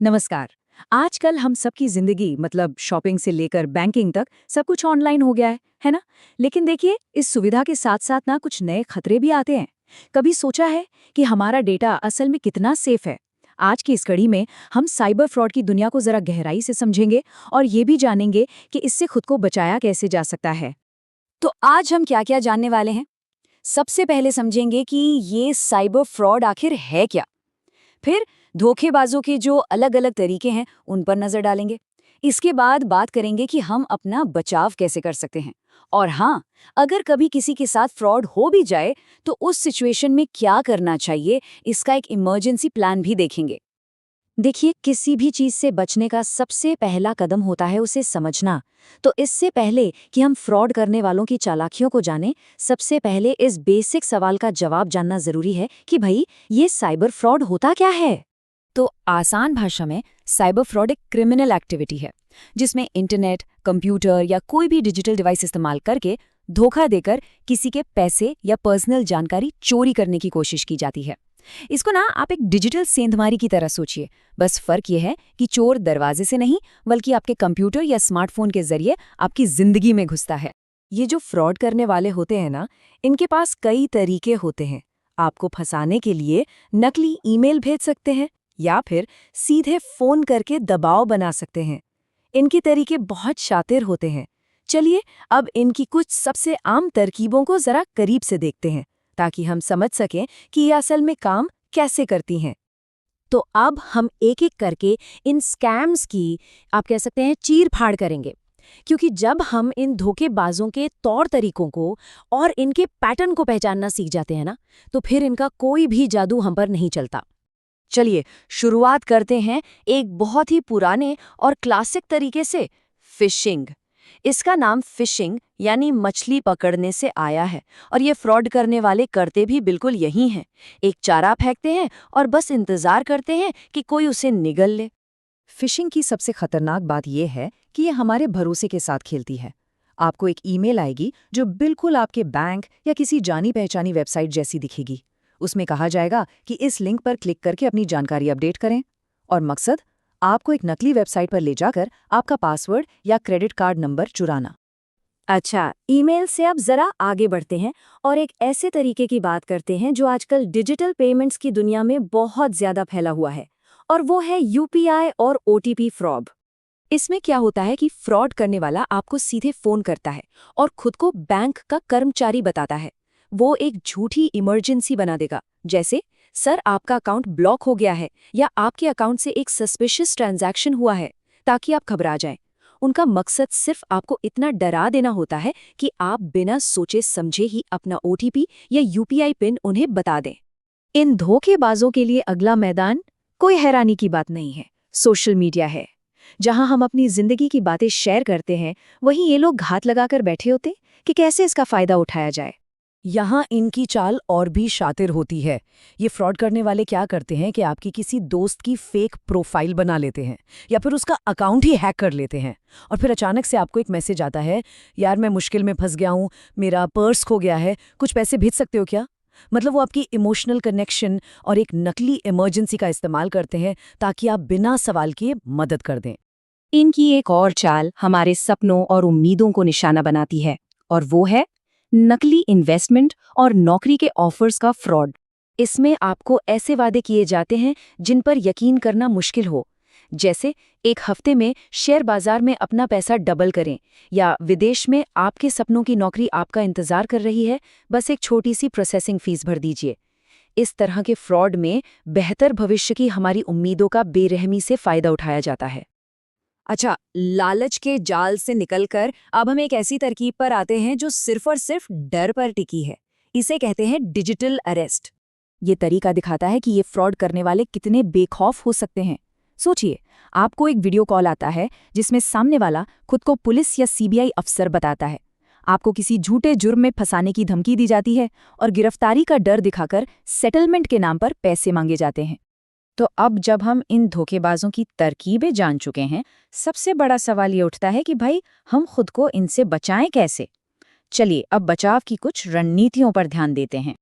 नमस्कार। आजकल हम सबकी जिंदगी मतलब शॉपिंग से लेकर बैंकिंग तक सब कुछ ऑनलाइन हो गया है ना? लेकिन देखिए, इस सुविधा के साथ साथ ना कुछ नए खतरे भी आते हैं। कभी सोचा है कि हमारा डेटा असल में कितना सेफ है? आज की इस कड़ी में हम साइबर फ्रॉड की दुनिया को जरा गहराई से समझेंगे और ये भी जानेंगे कि इससे खुद को बचाया कैसे जा सकता है। तो आज हम क्या-क्या जानने वाले हैं? सबसे पहले समझेंगे कि ये साइबर फ्रॉड आखिर है क्या? फिर धोखेबाजों के जो अलग अलग तरीके हैं उन पर नजर डालेंगे। इसके बाद बात करेंगे कि हम अपना बचाव कैसे कर सकते हैं। और हाँ, अगर कभी किसी के साथ फ्रॉड हो भी जाए तो उस सिचुएशन में क्या करना चाहिए, इसका एक इमरजेंसी प्लान भी देखेंगे। देखिए, किसी भी चीज से बचने का सबसे पहला कदम होता है उसे समझना। तो इससे पहले कि हम फ्रॉड करने वालों की चालाकियों को जानें, सबसे पहले इस बेसिक सवाल का जवाब जानना जरूरी है कि भाई, ये साइबर फ्रॉड होता क्या है। तो आसान भाषा में साइबर फ्रॉड एक क्रिमिनल एक्टिविटी है जिसमें इंटरनेट, कंप्यूटर या कोई भी डिजिटल डिवाइस इस्तेमाल करके धोखा देकर किसी के पैसे या पर्सनल जानकारी चोरी करने की कोशिश की जाती है। इसको ना आप एक डिजिटल सेंधमारी की तरह सोचिए। बस फर्क यह है कि चोर दरवाजे से नहीं बल्कि आपके कंप्यूटर या स्मार्टफोन के जरिए आपकी जिंदगी में घुसता है। ये जो फ्रॉड करने वाले होते हैं ना, इनके पास कई तरीके होते हैं। आपको फंसाने के लिए नकली ईमेल भेज सकते हैं या फिर सीधे फोन करके दबाव बना सकते हैं। इनके तरीके बहुत शातिर होते हैं। चलिए अब इनकी कुछ सबसे आम तरकीबों को जरा करीब से देखते हैं ताकि हम समझ सकें कि ये असल में काम कैसे करती हैं। तो अब हम एक एक करके इन स्कैम्स की, आप कह सकते हैं, चीर फाड़ करेंगे। क्योंकि जब हम इन धोखेबाजों के तौर तरीकों को और इनके पैटर्न को पहचानना सीख जाते हैं ना, तो फिर इनका कोई भी जादू हम पर नहीं चलता। चलिए शुरुआत करते हैं एक बहुत ही पुराने और क्लासिक तरीके से, फिशिंग। इसका नाम फिशिंग यानी मछली पकड़ने से आया है और ये फ्रॉड करने वाले करते भी बिल्कुल यही हैं। एक चारा फेंकते हैं और बस इंतजार करते हैं कि कोई उसे निगल ले। फिशिंग की सबसे खतरनाक बात यह है कि ये हमारे भरोसे के साथ खेलती है। आपको एक ईमेल आएगी जो बिल्कुल आपके बैंक या किसी जानी पहचानी वेबसाइट जैसी दिखेगी। उसमें कहा जाएगा कि इस लिंक पर क्लिक करके अपनी जानकारी अपडेट करें। और मकसद, आपको एक नकली वेबसाइट पर ले जाकर आपका पासवर्ड या क्रेडिट कार्ड नंबर चुराना। अच्छा, ईमेल से अब जरा आगे बढ़ते हैं और एक ऐसे तरीके की बात करते हैं जो आजकल डिजिटल पेमेंट्स की दुनिया में बहुत ज्यादा फैला हुआ है, और वो है यूपीआई और ओटीपी फ्रॉड। इसमें क्या होता है कि फ्रॉड करने वाला आपको सीधे फोन करता है और खुद को बैंक का कर्मचारी बताता है। वो एक झूठी इमरजेंसी बना देगा, जैसे सर आपका अकाउंट ब्लॉक हो गया है या आपके अकाउंट से एक सस्पिशियस ट्रांजैक्शन हुआ है, ताकि आप घबरा जाएं। उनका मकसद सिर्फ आपको इतना डरा देना होता है कि आप बिना सोचे समझे ही अपना ओटीपी या यूपीआई पिन उन्हें बता दें। इन धोखेबाजों के लिए अगला मैदान कोई हैरानी की बात नहीं है, सोशल मीडिया है। जहां हम अपनी जिंदगी की बातें शेयर करते हैं, वहीं ये लोग घात लगाकर बैठे होते कि कैसे इसका फायदा उठाया जाए। यहाँ इनकी चाल और भी शातिर होती है। ये फ्रॉड करने वाले क्या करते हैं कि आपकी किसी दोस्त की फेक प्रोफाइल बना लेते हैं या फिर उसका अकाउंट ही हैक कर लेते हैं, और फिर अचानक से आपको एक मैसेज आता है, यार मैं मुश्किल में फंस गया हूँ, मेरा पर्स खो गया है, कुछ पैसे भेज सकते हो क्या। मतलब वो आपकी इमोशनल कनेक्शन और एक नकली इमरजेंसी का इस्तेमाल करते हैं ताकि आप बिना सवाल किए मदद कर दें। इनकी एक और चाल हमारे सपनों और उम्मीदों को निशाना बनाती है, और वो है नकली इन्वेस्टमेंट और नौकरी के ऑफर्स का फ्रॉड। इसमें आपको ऐसे वादे किए जाते हैं जिन पर यकीन करना मुश्किल हो, जैसे एक हफ्ते में शेयर बाजार में अपना पैसा डबल करें, या विदेश में आपके सपनों की नौकरी आपका इंतजार कर रही है, बस एक छोटी सी प्रोसेसिंग फीस भर दीजिए। इस तरह के फ्रॉड में बेहतर भविष्य की हमारी उम्मीदों का बेरहमी से फायदा उठाया जाता है। अच्छा, लालच के जाल से निकलकर अब हम एक ऐसी तरकीब पर आते हैं जो सिर्फ और सिर्फ डर पर टिकी है। इसे कहते हैं डिजिटल अरेस्ट। ये तरीका दिखाता है कि ये फ्रॉड करने वाले कितने बेखौफ हो सकते हैं। सोचिए, आपको एक वीडियो कॉल आता है जिसमें सामने वाला खुद को पुलिस या सीबीआई अफसर बताता है। आपको किसी झूठे जुर्म में फंसाने की धमकी दी जाती है और गिरफ्तारी का डर दिखाकर सेटलमेंट के नाम पर पैसे मांगे जाते हैं। तो अब जब हम इन धोखेबाजों की तरकीबें जान चुके हैं, सबसे बड़ा सवाल ये उठता है कि भाई, हम खुद को इनसे बचाएं कैसे। चलिए अब बचाव की कुछ रणनीतियों पर ध्यान देते हैं।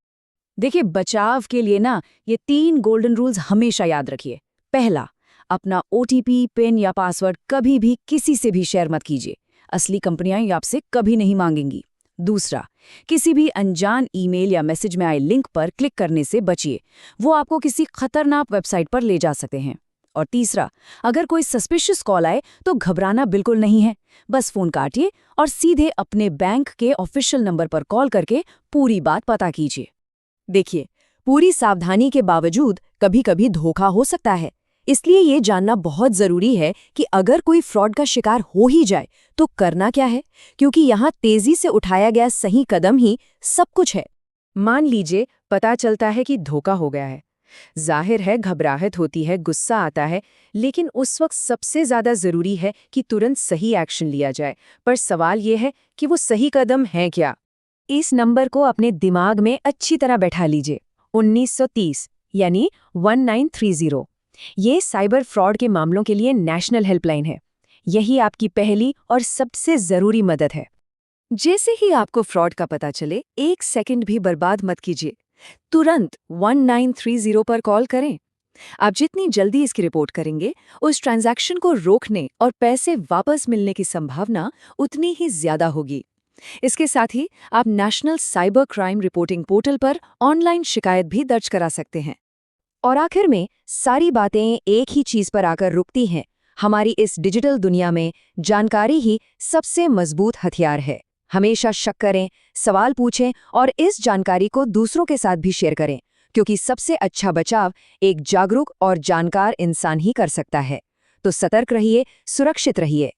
देखिए, बचाव के लिए ना ये 3 गोल्डन रूल्स हमेशा याद रखिए। पहला, अपना OTP, पिन या पासवर्ड कभी भी किसी से भी शेयर मत कीजिए। असली कंपनियां ये आपसे कभी नहीं मांगेंगी। दूसरा, किसी भी अनजान ईमेल या मैसेज में आए लिंक पर क्लिक करने से बचिए। वो आपको किसी खतरनाक वेबसाइट पर ले जा सकते हैं। और तीसरा, अगर कोई सस्पिशियस कॉल आए तो घबराना बिल्कुल नहीं है। बस फोन काटिए और सीधे अपने बैंक के ऑफिशियल नंबर पर कॉल करके पूरी बात पता कीजिए। देखिए, पूरी सावधानी के बावजूद कभी-कभी धोखा हो सकता है। इसलिए ये जानना बहुत जरूरी है कि अगर कोई फ्रॉड का शिकार हो ही जाए तो करना क्या है, क्योंकि यहाँ तेजी से उठाया गया सही कदम ही सब कुछ है। मान लीजिए पता चलता है कि धोखा हो गया है। जाहिर है घबराहट होती है, गुस्सा आता है, लेकिन उस वक्त सबसे ज्यादा जरूरी है कि तुरंत सही एक्शन लिया जाए। पर सवाल ये है कि वो सही कदम है क्या? इस नंबर को अपने दिमाग में अच्छी तरह बैठा लीजिए। 1930 यानी 1930। ये साइबर फ्रॉड के मामलों के लिए नेशनल हेल्पलाइन है। यही आपकी पहली और सबसे जरूरी मदद है। जैसे ही आपको फ्रॉड का पता चले, 1 सेकंड भी बर्बाद मत कीजिए। तुरंत 1930 पर कॉल करें। आप जितनी जल्दी इसकी रिपोर्ट करेंगे, उस ट्रांजैक्शन को रोकने और पैसे वापस मिलने की संभावना उतनी ही ज्यादा होगी। इसके साथ ही आप national cyber crime reporting portal पर ऑनलाइन शिकायत भी दर्ज करा सकते हैं। और आखिर में सारी बातें एक ही चीज पर आकर रुकती हैं। हमारी इस डिजिटल दुनिया में जानकारी ही सबसे मजबूत हथियार है। हमेशा शक करें, सवाल पूछें और इस जानकारी को दूसरों के साथ भी शेयर करें, क्योंकि सबसे अच्छा बचाव एक जागरूक और जानकार इंसान ही कर सकता है। तो सतर्क रहिए, सुरक्षित रहिए।